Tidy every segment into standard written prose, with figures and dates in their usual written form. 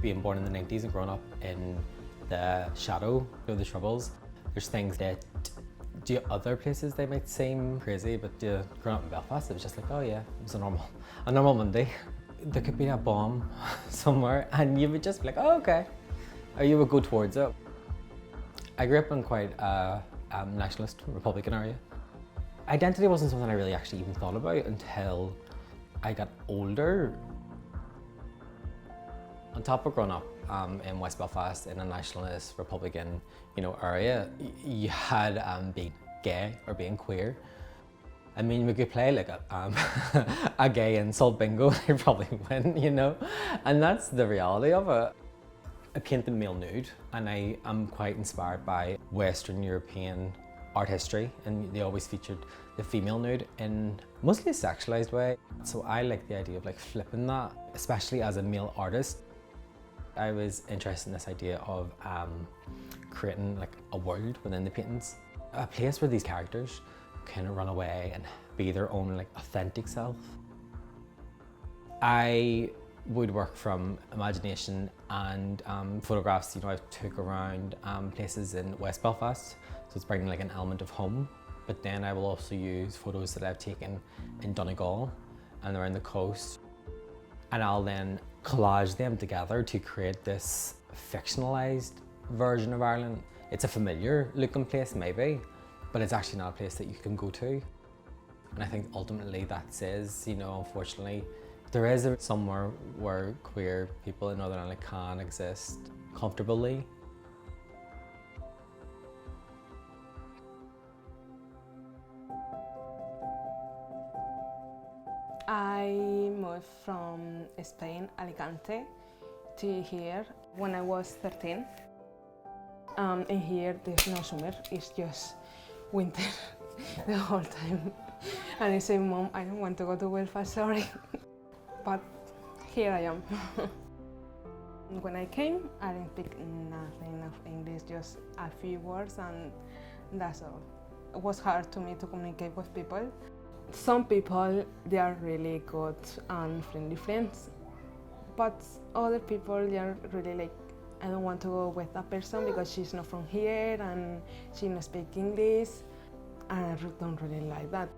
being born in the 90s and growing up in the shadow of the Troubles, there's things that to other places they might seem crazy, but growing up in Belfast, it was just like, oh yeah, it was a normal Monday. There could be a bomb somewhere and you would just be like, oh okay, or you would go towards it. I grew up in quite a nationalist Republican area. Identity wasn't something I really actually even thought about until I got older. On top of growing up in West Belfast in a nationalist Republican, area, you had being gay or being queer. I mean, we could play like a gay insult bingo, you'd probably win, and that's the reality of it. I paint the male nude, and I am quite inspired by Western European art history, and they always featured the female nude in mostly a sexualized way. So I like the idea of like flipping that, especially as a male artist. I was interested in this idea of creating like a world within the paintings, a place where these characters can run away and be their own like authentic self. I would work from imagination and photographs. I took around places in West Belfast, so it's bringing like an element of home. But then I will also use photos that I've taken in Donegal and around the coast, and I'll then collage them together to create this fictionalized version of Ireland. It's a familiar looking place maybe, but it's actually not a place that you can go to. And I think ultimately that says, unfortunately, there is somewhere where queer people in Northern Ireland can exist comfortably. I moved from Spain, Alicante, to here when I was 13. In here there's no summer, it's just winter the whole time. And I say, Mom, I don't want to go to Belfast, sorry. But here I am. When I came, I didn't speak nothing of English, just a few words, and that's all. It was hard to me to communicate with people. Some people, they are really good and friendly friends, but other people, they are really like, I don't want to go with that person because she's not from here and she doesn't speak English, and I don't really like that.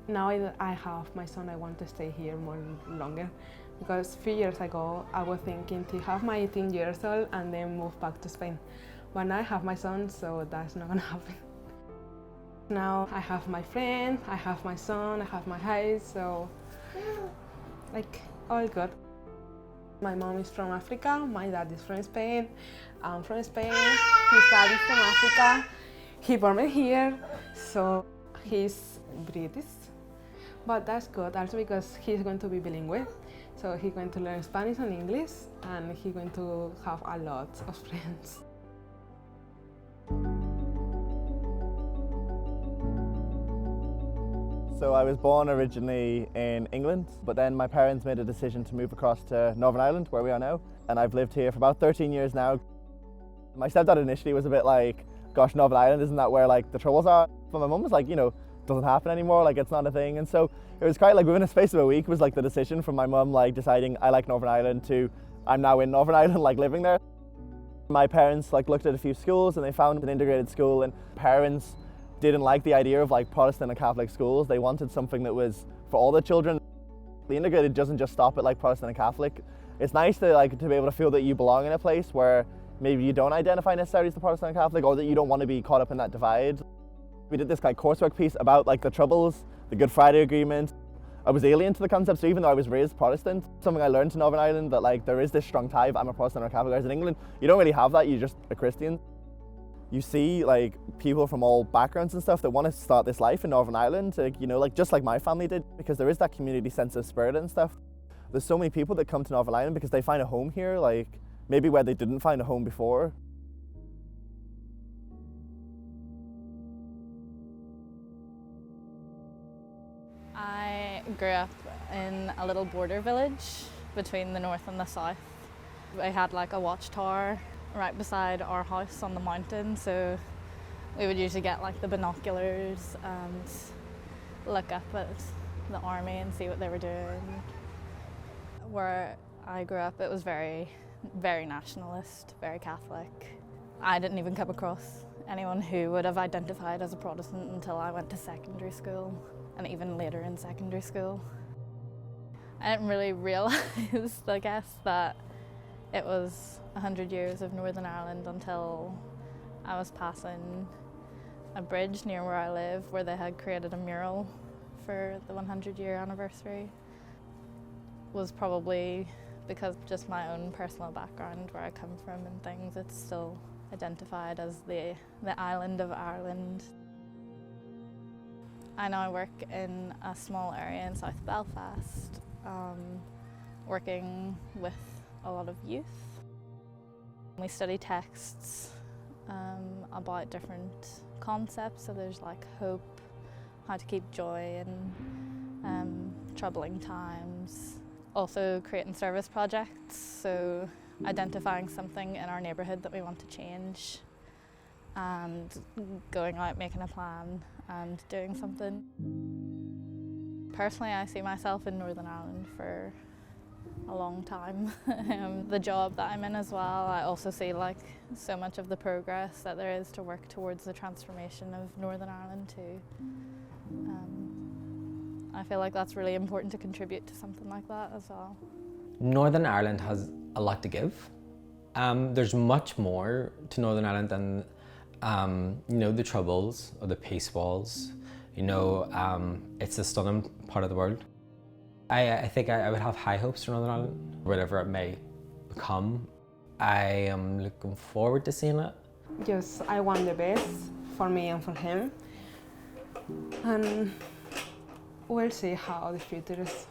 Now that I have my son, I want to stay here longer, because a few years ago I was thinking to have my 18 years old and then move back to Spain. But now I have my son, so that's not gonna happen. Now I have my friend, I have my son, I have my house, so like all good. My mom is from Africa, my dad is from Spain, I'm from Spain, his dad is from Africa, he born me here, so he's British. But that's good also because he's going to be bilingual, so he's going to learn Spanish and English, and he's going to have a lot of friends. So I was born originally in England, but then my parents made a decision to move across to Northern Ireland, where we are now. And I've lived here for about 13 years now. My stepdad initially was a bit like, gosh, Northern Ireland, isn't that where like the Troubles are? But my mum was like, doesn't happen anymore, like it's not a thing. And so it was quite like within a space of a week was like the decision from my mum like deciding I like Northern Ireland to I'm now in Northern Ireland, like living there. My parents like looked at a few schools and they found an integrated school, and parents didn't like the idea of like Protestant and Catholic schools. They wanted something that was for all the children. The integrated doesn't just stop at like Protestant and Catholic. It's nice to be able to feel that you belong in a place where maybe you don't identify necessarily as the Protestant and Catholic, or that you don't want to be caught up in that divide. We did this like coursework piece about like the Troubles, the Good Friday Agreement. I was alien to the concept, so even though I was raised Protestant, something I learned in Northern Ireland that like there is this strong tie of I'm a Protestant or a Catholic. Whereas in England, you don't really have that, you're just a Christian. You see like people from all backgrounds and stuff that want to start this life in Northern Ireland, like just like my family did, because there is that community sense of spirit and stuff. There's so many people that come to Northern Ireland because they find a home here, like maybe where they didn't find a home before. I grew up in a little border village between the north and the south. We had like a watchtower right beside our house on the mountain, so we would usually get like the binoculars and look up at the army and see what they were doing. Where I grew up, it was very, very nationalist, very Catholic. I didn't even come across anyone who would have identified as a Protestant until I went to secondary school, and even later in secondary school. I didn't really realise, I guess, that it was 100 years of Northern Ireland until I was passing a bridge near where I live where they had created a mural for the 100-year anniversary. Was probably because of just my own personal background, where I come from and things, it's still identified as the island of Ireland. I now work in a small area in South Belfast, working with a lot of youth. We study texts about different concepts, so there's like hope, how to keep joy in troubling times. Also creating service projects, so identifying something in our neighbourhood that we want to change and going out, making a plan and doing something. Personally, I see myself in Northern Ireland for a long time. The job that I'm in as well, I also see like so much of the progress that there is to work towards the transformation of Northern Ireland too. I feel like that's really important to contribute to something like that as well. Northern Ireland has a lot to give. There's much more to Northern Ireland than the Troubles or the Peace Walls. It's a stunning part of the world. I think I would have high hopes for Northern Ireland, whatever it may become. I am looking forward to seeing it. Just I want the best for me and for him. And we'll see how the future is.